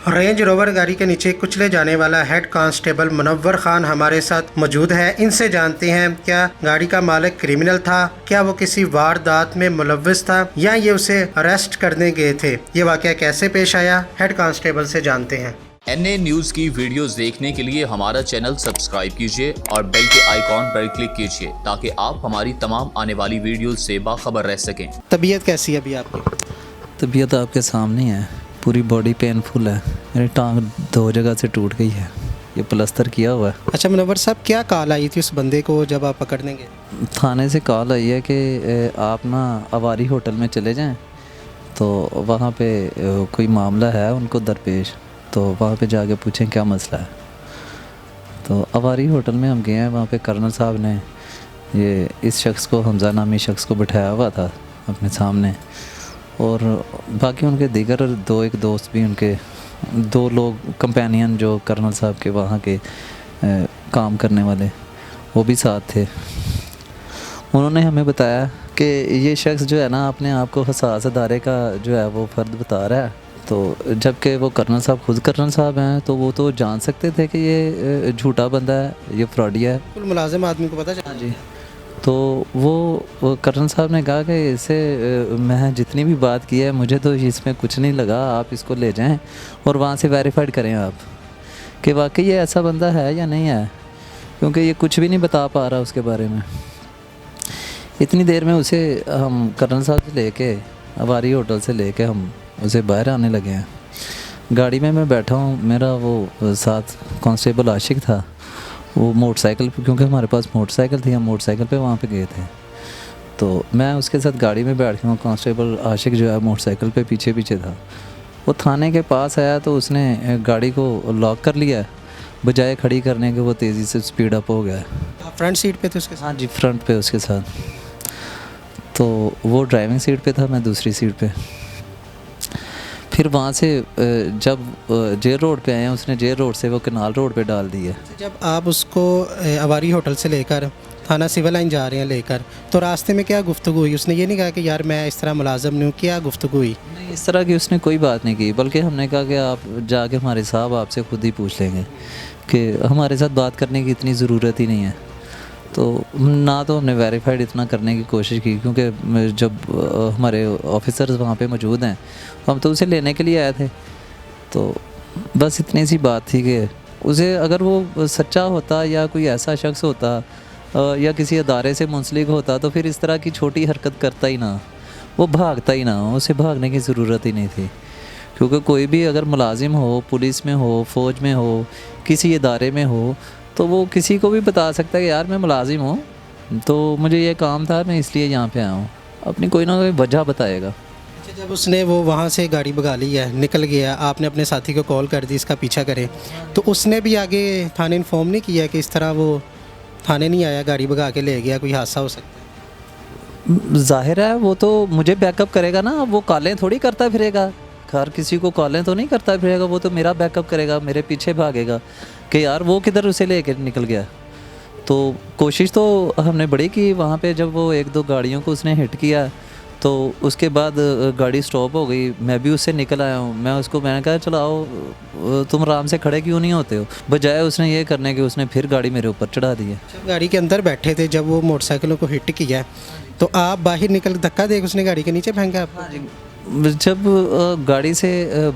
Range rover गाड़ी के नीचे कुचले जाने वाला हेड कांस्टेबल मुनव्वर खान हमारे साथ मौजूद है। इनसे जानते हैं क्या गाड़ी का मालिक क्रिमिनल था, क्या वो किसी वारदात में मुलव्विस था या ये उसे अरेस्ट करने गए थे। ये वाकया कैसे पेश आया, हेड कांस्टेबल से जानते हैं। NA न्यूज़ की वीडियोस देखने के लिए हमारा चैनल सब्सक्राइब कीजिए और बेल के आइकॉन पर क्लिक कीजिए ताकि आप हमारी तमाम आने वाली वीडियोस से बाखबर रह सकें। तबीयत कैसी है अभी आपकी? तबीयत आपके सामने है, पूरी बॉडी पेनफुल है। मेरी टांग 2 जगह से टूट गई है, ये प्लास्टर किया हुआ है। अच्छा मुनव्वर साहब, क्या कॉल आई थी उस बंदे को जब आप पकड़ने गए? थाने से कॉल आई है कि आप ना अवारी होटल में चले जाएं, तो वहाँ पे कोई मामला है उनको दरपेश, तो वहाँ पे जाके पूछें क्या मसला है। तो अवारी होटल में हम गए हैं, वहाँ पे कर्नल साहब ने ये इस शख्स को, हमजा नामी शख्स को बिठाया हुआ था अपने सामने, और बाकी उनके दीगर 2 दोस्त भी, उनके 2 लोग कंपेनियन जो कर्नल साहब के वहाँ के काम करने वाले, वो भी साथ थे। उन्होंने हमें बताया कि ये शख्स जो है ना अपने आप को हसास अदारे का जो है वो फ़र्द बता रहा है। तो जबकि वो कर्नल साहब खुद कर्नल साहब हैं, तो वो तो जान सकते थे कि ये झूठा बंदा है, ये फ्रॉडिया है। बिल्कुल मुलाजिम आदमी को पता चला। जी। तो वो कर्नल साहब ने कहा कि इससे मैं जितनी भी बात की है, मुझे तो इसमें कुछ नहीं लगा, आप इसको ले जाएं और वहाँ से वेरीफाइड करें आप कि वाकई ये ऐसा बंदा है या नहीं है, क्योंकि ये कुछ भी नहीं बता पा रहा उसके बारे में। इतनी देर में उसे हम कर्नल साहब से लेके अवारी होटल से लेके हम उसे बाहर आने लगे हैं। गाड़ी में मैं बैठा हूँ, मेरा वो साथ कांस्टेबल आशिक था, वो मोटरसाइकिल पे, क्योंकि हमारे पास मोटरसाइकिल थी, हम मोटरसाइकिल पे वहाँ पे गए थे, तो मैं उसके साथ गाड़ी में बैठ गया हूँ। कांस्टेबल आशिक जो है मोटरसाइकिल पे पीछे पीछे था। वो थाने के पास आया तो उसने गाड़ी को लॉक कर लिया, बजाय खड़ी करने के वो तेज़ी से स्पीड अप हो गया। फ्रंट सीट पे थे उसके साथ? हाँ जी, फ्रंट पे उसके साथ। तो वो ड्राइविंग सीट पे था, मैं दूसरी सीट पे। फिर वहाँ से जब जेल रोड पे आए हैं, उसने जेल रोड से वो कनाल रोड पे डाल दी है। जब आप उसको अवारी होटल से लेकर थाना सिविल लाइन जा रहे हैं लेकर, तो रास्ते में क्या गुफ्तगू हुई? उसने ये नहीं कहा कि यार मैं इस तरह मुलाजिम नहीं हूँ, क्या गुफ्तगू हुई? नहीं, इस तरह की उसने कोई बात नहीं की, बल्कि हमने कहा कि आप जाके हमारे साहब आपसे खुद ही पूछ लेंगे, कि हमारे साथ बात करने की इतनी ज़रूरत ही नहीं है। तो ना तो हमने वेरीफाइड इतना करने की कोशिश की, क्योंकि जब हमारे ऑफिसर्स वहाँ पे मौजूद हैं, हम तो उसे लेने के लिए आए थे। तो बस इतनी सी बात थी कि उसे, अगर वो सच्चा होता या कोई ऐसा शख्स होता या किसी अदारे से मुंसलिक होता, तो फिर इस तरह की छोटी हरकत करता ही ना, वो भागता ही ना, उसे भागने की ज़रूरत ही नहीं थी। क्योंकि कोई भी अगर मुलाजिम हो, पुलिस में हो, फ़ौज में हो, किसी इदारे में हो, तो वो किसी को भी बता सकता है कि यार मैं मुलाजिम हूँ, तो मुझे ये काम था, मैं इसलिए यहाँ पे आया हूँ, अपनी कोई ना कोई वजह बताएगा। अच्छा, जब उसने वो वहाँ से गाड़ी भगा ली है, निकल गया, आपने अपने साथी को कॉल कर दी इसका पीछा करें, तो उसने भी आगे थाने इन्फॉर्म नहीं किया कि इस तरह वो थाने नहीं आया, गाड़ी भगा के ले गया, कोई हादसा हो सकता है? जाहिर है वो तो मुझे बैकअप करेगा ना, वो कॉलें थोड़ी करता फिरेगा, हर किसी को कॉलें तो नहीं करता फिरेगा, वो तो मेरा बैकअप करेगा, मेरे पीछे भागेगा कि यार वो किधर उसे लेकर निकल गया। तो कोशिश तो हमने बड़ी की वहाँ पे, जब वो 1-2 गाड़ियों को उसने हिट किया, तो उसके बाद गाड़ी स्टॉप हो गई, मैं भी उससे निकल आया हूँ। मैंने कहा चलो आओ, तुम आराम से खड़े क्यों नहीं होते हो, बजाय उसने ये करने के उसने फिर गाड़ी मेरे ऊपर चढ़ा दी है। जब गाड़ी के अंदर बैठे थे, जब वो मोटरसाइकिलों को हिट किया, तो आप बाहर निकल, धक्का देकर उसने गाड़ी के नीचे फेंका आपको? जब गाड़ी से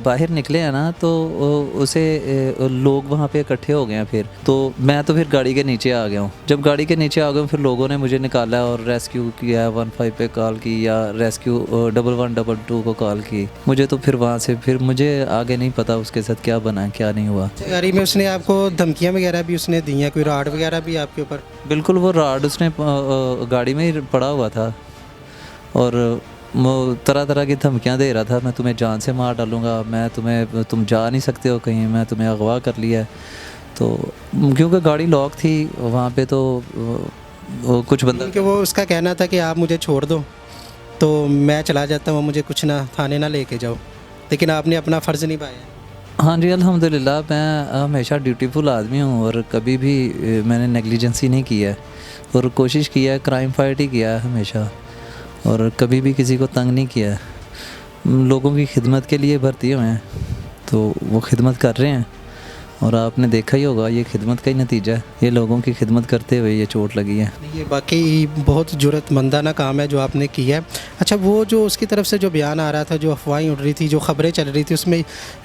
बाहर निकले हैं ना, तो उसे लोग वहाँ पे इकट्ठे हो गए हैं, फिर मैं तो फिर गाड़ी के नीचे आ गया हूँ। जब गाड़ी के नीचे आ गया हूँ, फिर लोगों ने मुझे निकाला और रेस्क्यू किया, 15 पे कॉल की या रेस्क्यू 1122 को कॉल की। मुझे तो फिर वहाँ से फिर मुझे आगे नहीं पता उसके साथ क्या बना, क्या नहीं हुआ। गाड़ी में उसने आपको धमकियाँ वगैरह भी उसने दी हैं, कोई राड वगैरह भी आपके ऊपर? बिल्कुल, वो राड उसने गाड़ी में ही पड़ा हुआ था और वो तरह तरह की धमकियाँ दे रहा था, मैं तुम्हें जान से मार डालूँगा, तुम जा नहीं सकते हो कहीं, मैं तुम्हें अगवा कर लिया है। तो क्योंकि गाड़ी लॉक थी वहाँ पे, तो कुछ बंदा, क्योंकि वो उसका कहना था कि आप मुझे छोड़ दो तो मैं चला जाता हूँ, मुझे कुछ ना थाने ना लेके जाओ, लेकिन आपने अपना फ़र्ज़ निभाया। हाँ जी, अल्हम्दुलिल्लाह मैं हमेशा ड्यूटीफुल आदमी हूँ और कभी भी मैंने नेगलिजेंसी नहीं की है और कोशिश की है, क्राइम फाइट ही किया है हमेशा, और कभी भी किसी को तंग नहीं किया है। लोगों की खिदमत के लिए भर्ती हुए हैं। तो वो खिदमत कर रहे हैं और आपने देखा ही होगा ये खिदमत का ही नतीजा है, ये लोगों की खिदमत करते हुए ये चोट लगी है। ये वाकई बहुत जुर्रतमंदाना काम है जो आपने किया है। अच्छा, वो जो उसकी तरफ से जो बयान आ रहा था, जो अफवाहें उड़ रही थी, जो ख़बरें चल रही थी, उसमें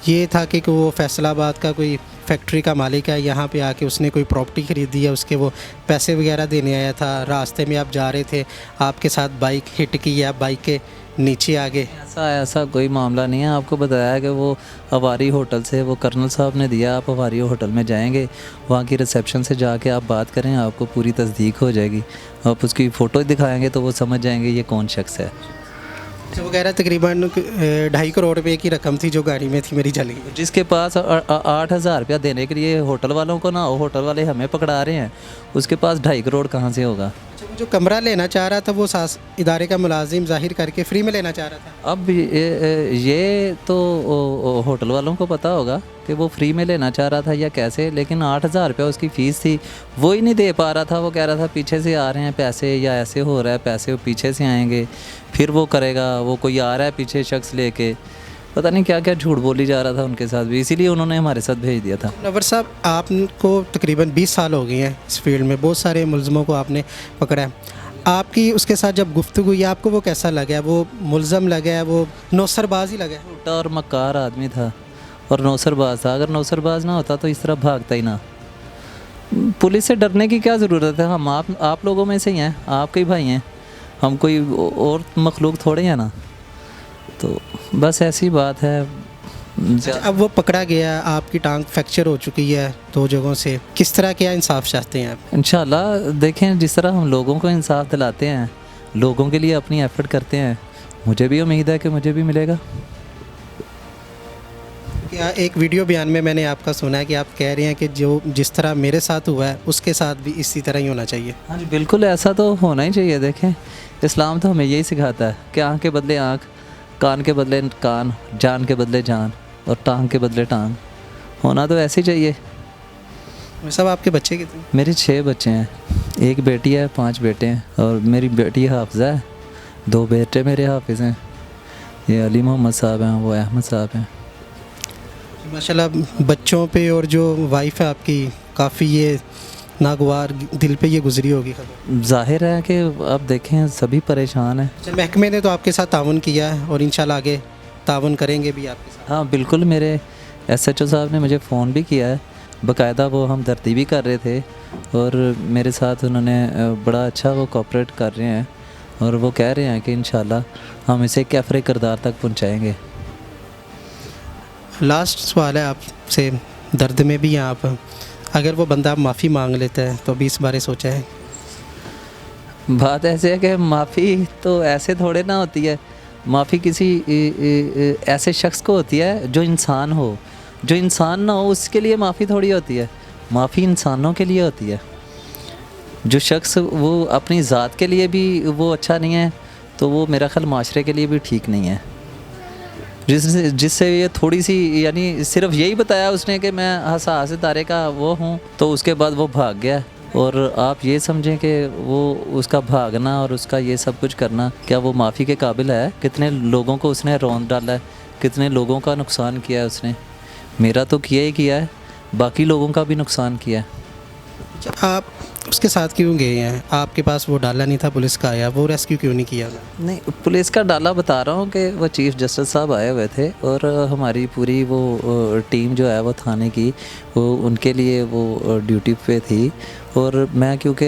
ये था कि वो फैसलाबाद का कोई फैक्ट्री का मालिक है, यहाँ पे आके उसने कोई प्रॉपर्टी ख़रीदी है, उसके वो पैसे वगैरह देने आया था, रास्ते में आप जा रहे थे, आपके साथ बाइक हिट की, आप बाइक के नीचे आ गए। ऐसा कोई मामला नहीं है। आपको बताया कि वो अवारी होटल से वो कर्नल साहब ने दिया, आप अवारी होटल में जाएंगे, वहाँ की रिसेप्शन से जाके आप बात करें, आपको पूरी तस्दीक हो जाएगी। आप उसकी फ़ोटो दिखाएंगे तो वो समझ जाएंगे ये कौन शख्स है। वो कह रहा तकरीबन 2.5 करोड़ रुपए की रकम थी जो गाड़ी में थी मेरी जल गई। जिसके पास 8,000 रुपया देने के लिए होटल वालों को ना, होटल वाले हमें पकड़ा रहे हैं, उसके पास 2.5 करोड़ कहाँ से होगा। अच्छा, वो जो कमरा लेना चाह रहा था वो इदारे का मुलाजिम जाहिर करके फ्री में लेना चाह रहा था। अब ये तो होटल वालों को पता होगा कि वो फ्री में लेना चाह रहा था या कैसे, लेकिन 8,000 रुपया उसकी फ़ीस थी, वो ही नहीं दे पा रहा था। वो कह रहा था पीछे से आ रहे हैं पैसे, या ऐसे हो रहा है पैसे, पीछे से आएंगे, फिर वो करेगा, वो कोई आ रहा है पीछे शख्स लेके, पता नहीं क्या क्या झूठ बोली जा रहा था उनके साथ भी, इसीलिए उन्होंने हमारे साथ भेज दिया था। नवर साहब, आपको तकरीबन 20 साल हो गए हैं इस फील्ड में, बहुत सारे मुलज़मों को आपने पकड़ा है। आपकी उसके साथ जब गुफ्तगू हुई, आपको वो कैसा लगा? वो मुलज़म लगा है, वो नौसरबाज ही लगा है? झूठा और मक्कार आदमी था और नौसरबाज था। अगर नौसरबाज ना होता तो इस तरह भागता ही ना। पुलिस से डरने की क्या ज़रूरत है? हम आप लोगों में से ही हैं, आपके ही भाई हैं, हम कोई और मखलूक थोड़े हैं ना। तो बस ऐसी बात है। अब वो पकड़ा गया, आपकी टांग फ्रैक्चर हो चुकी है 2 जगहों से, किस तरह क्या इंसाफ चाहते हैं आप? इंशाल्लाह देखें, जिस तरह हम लोगों को इंसाफ दिलाते हैं, लोगों के लिए अपनी एफ़र्ट करते हैं, मुझे भी उम्मीद है कि मुझे भी मिलेगा। क्या एक वीडियो बयान में मैंने आपका सुना है कि आप कह रहे हैं कि जो जिस तरह मेरे साथ हुआ है उसके साथ भी इसी तरह ही होना चाहिए? हाँ जी, बिल्कुल ऐसा तो होना ही चाहिए। देखें, इस्लाम तो हमें यही सिखाता है कि आँख के बदले आँख, कान के बदले कान, जान के बदले जान और टांग के बदले टांग, होना तो ऐसे ही चाहिए। सब आपके बच्चे कितने? मेरे 6 बच्चे हैं, 1 बेटी है, 5 बेटे हैं, और मेरी बेटी हाफिज़ा है, 2 बेटे मेरे हाफिज़ हैं, ये अली मोहम्मद साहब हैं, वो अहमद साहब हैं। माशाल्लाह, बच्चों पे और जो वाइफ है आपकी, काफ़ी ये नागवार दिल पे ये गुजरी होगी खबर। जाहिर है कि अब देखें सभी परेशान हैं। अच्छा, महकमे ने तो आपके साथ ताउन किया है और इंशाल्लाह आगे ताउन करेंगे भी आपके साथ। हाँ बिल्कुल, मेरे SHO साहब ने मुझे फ़ोन भी किया है, बाकायदा वो हमदर्दी भी कर रहे थे और मेरे साथ उन्होंने बड़ा अच्छा वो कोऑपरेट कर रहे हैं और वो कह रहे हैं कि इंशाल्लाह हम इसे कैफ़रे किरदार तक पहुंचाएंगे। लास्ट सवाल है आपसे, दर्द में भी हैं आप, अगर वो बंदा माफ़ी मांग लेता है तो भी इस बारे सोचा है? बात ऐसे है कि माफ़ी तो ऐसे थोड़े ना होती है, माफ़ी किसी ऐसे शख्स को होती है जो इंसान हो, जो इंसान ना हो उसके लिए माफ़ी थोड़ी होती है, माफ़ी इंसानों के लिए होती है। जो शख्स वो अपनी ज़ात के लिए भी वो अच्छा नहीं है तो वो मेरा ख्याल माशरे के लिए भी ठीक नहीं है। जिससे ये थोड़ी सी, यानी सिर्फ यही बताया उसने कि मैं हसास इदारे का वो हूँ, तो उसके बाद वो भाग गया। और आप ये समझें कि वो उसका भागना और उसका ये सब कुछ करना, क्या वो माफ़ी के काबिल है? कितने लोगों को उसने रौंद डाला है, कितने लोगों का नुकसान किया है उसने। मेरा तो किया ही किया है, बाकी लोगों का भी नुकसान किया है। आप उसके साथ क्यों गए हैं? आपके पास वो डाला नहीं था, पुलिस का आया, वो रेस्क्यू क्यों नहीं किया? नहीं, पुलिस का डाला बता रहा हूँ कि वो चीफ़ जस्टिस साहब आए हुए थे और हमारी पूरी वो टीम जो है वो थाने की, वो उनके लिए वो ड्यूटी पे थी और मैं क्योंकि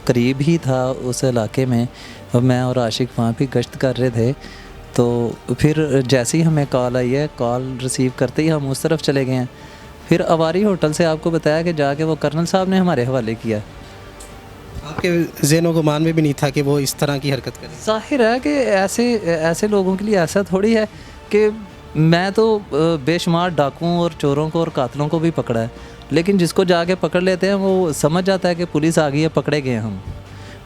करीब ही था उस इलाके में और मैं और आशिक वहाँ भी गश्त कर रहे थे, तो फिर जैसे ही हमें कॉल आई है, कॉल रिसीव करते ही हम उस तरफ चले गए हैं। फिर अवारी होटल से आपको बताया कि जाके वो कर्नल साहब ने हमारे हवाले किया। आपके ज़हन गुमान में भी नहीं था कि वो इस तरह की हरकत करें? जाहिर है कि ऐसे लोगों के लिए ऐसा थोड़ी है कि मैं तो बेशुमार डाकुओं और चोरों को और कातलों को भी पकड़ा है, लेकिन जिसको जाके पकड़ लेते हैं वो समझ जाता है कि पुलिस आ गई है, पकड़े गए हम,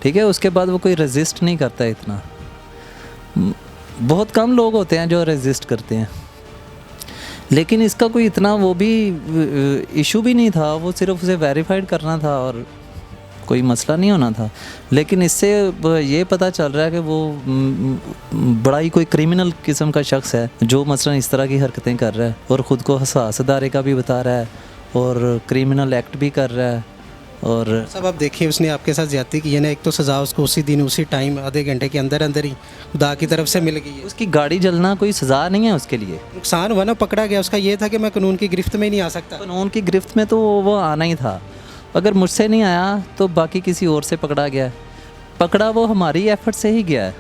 ठीक है, उसके बाद वो कोई रेजिस्ट नहीं करता है। इतना बहुत कम लोग होते हैं जो रेजिस्ट करते हैं, लेकिन इसका कोई इतना वो भी इशू भी नहीं था, वो सिर्फ उसे वेरीफाइड करना था और कोई मसला नहीं होना था। लेकिन इससे ये पता चल रहा है कि वो बड़ा ही कोई क्रिमिनल किस्म का शख्स है जो मसलन इस तरह की हरकतें कर रहा है और ख़ुद को हसास अदारे का भी बता रहा है और क्रिमिनल एक्ट भी कर रहा है। और सब आप देखिए उसने आपके साथ ज्यादती की है ना, एक तो सज़ा उसको उसी दिन उसी टाइम आधे घंटे के अंदर अंदर ही खुदा की तरफ से मिल गई है। उसकी गाड़ी जलना कोई सज़ा नहीं है उसके लिए। नुकसान हुआ ना, पकड़ा गया, उसका ये था कि मैं कानून की गिरफ्त में ही नहीं आ सकता। कानून की गिरफ्त में तो वो आना ही था। अगर मुझसे नहीं आया तो बाकी किसी और से पकड़ा गया। पकड़ा वो हमारी एफ़र्ट से ही गया है,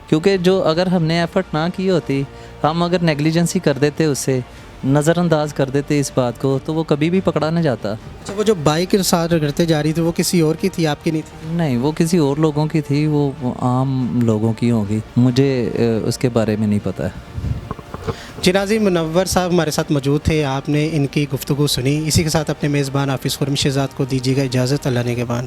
क्योंकि जो अगर हमने एफ़र्ट ना की होती, हम अगर नेग्लिजेंसी कर देते, उससे नज़रअंदाज कर देते इस बात को, तो वो कभी भी पकड़ा नहीं जाता। अच्छा, वो जो बाइक के साथ रगड़ते जा रही थी वो किसी और की थी, आपकी नहीं थी? नहीं, वो किसी और लोगों की थी, वो आम लोगों की होगी, मुझे उसके बारे में नहीं पता है। जी नाज़रीन, मुनव्वर साहब हमारे साथ मौजूद थे, आपने इनकी गुफ्तगू सुनी। इसी के साथ अपने मेज़बान हाफिज़ खुर्रम शहज़ाद को दीजिएगा इजाज़त। अल्लाह ने के बाद।